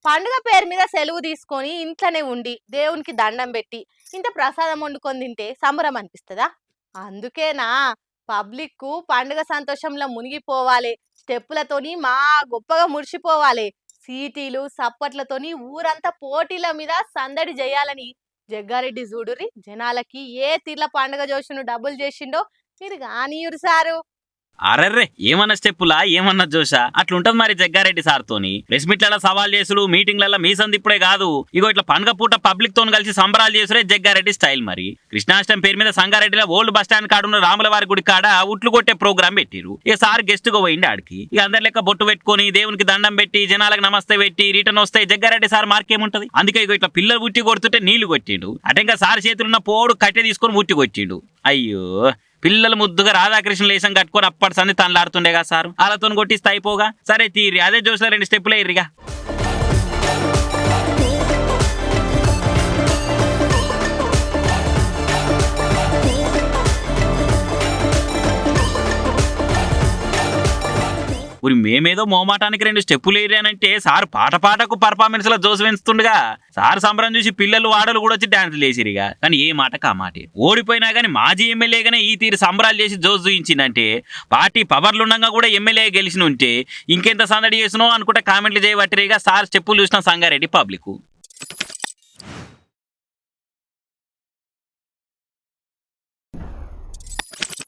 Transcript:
పండుగ పేరు మీద సెలవు తీసుకొని ఇంట్లోనే ఉండి దేవునికి దండం పెట్టి ఇంత ప్రసాదం వండుకొని తింటే సంబరం అనిపిస్తుందా? అందుకేనా పబ్లిక్ పండుగ సంతోషంలో మునిగిపోవాలి, స్టెప్పులతోని మా గొప్పగా మురిసిపోవాలి, సీటీలు సప్పట్లతోని ఊరంతా పోటీల మీద సందడి చేయాలని జగ్గారెడ్డి చూడురి జనాలకి ఏ తీర్ల పండుగ జోషును డబ్బులు చేసిండో మీరు కానీయురు సారు. అరెర్రే ఏమన్నా స్టెప్పులా ఏమన్నా జోషా అట్లుంటది మరి జగ్గారెడ్డి సార్తోని. ప్రెస్ మీట్లలో సవాల్ చేసుడు, మీటింగ్లలో మీ సంది ఇప్పుడే కాదు, ఇగో ఇట్లా పండుగ పూట పబ్లిక్ తోని కలిసి సంబరాలు చేసుడే జగ్గారెడ్డి స్టైల్. మరి కృష్ణాష్టమి పేరు మీద సంగారెడ్డిలో ఓల్డ్ బస్ స్టాండ్ కాడున్న రాములవారి గుడి కాడ ఉట్లు కొట్టే ప్రోగ్రామ్ పెట్టిరు. ఇక సార్ గెస్ట్ గా పోయిండి ఆడికి. ఇక అందరి లెక్క బొట్టు పెట్టుకొని దేవునికి దండం పెట్టి జనాలకు నమస్తే పెట్టి రిటర్న్ వస్తే జగ్గారెడ్డి సార్ మార్కేముంటది. అందుకే ఇగో ఇట్లా పిల్లలు ఉట్టి కొడుతుంటే నీళ్లు కొట్టిండు. అటెంగా సార్ చేతులున్న పోడు కట్టె తీసుకొని ఉట్టి కొట్టిండు. అయ్యో పిల్లలు ముద్దుగా రాధాకృష్ణ లేసం కట్టుకొని అప్పటి సంది తనలాడుతుండేగా సారు. వాళ్ళతో కొట్టిస్తే అయిపోగా. సరే తీరి అదే జోష్లో 2 స్టెప్పులే ఇరిగా. ఊరి మేమేదో మోమాటానికి 2 స్టెప్పులు ఏరియానంటే సార్ పాట పాటకు పర్ఫార్మెన్స్ లో జోసు పెంచుతుండగా. సార్ సంబరం చూసి పిల్లలు వాడలు కూడా వచ్చి డాన్స్ లేసిరిగా. కానీ ఏ మాటకు ఆ మాటే. ఓడిపోయినా కానీ మాజీ ఎమ్మెల్యేగానే ఈ తీరు సంబరాలు చేసి జోసు చూయించిందంటే పార్టీ పవర్లుండగా కూడా ఎమ్మెల్యే గెలిచిన ఉంటే ఇంకెంత సందడి చేసినో అనుకుంటే కామెంట్లు చేయబట్టిరిగా సార్ స్టెప్పులు చూసిన సంగారెడ్డి పబ్లిక్.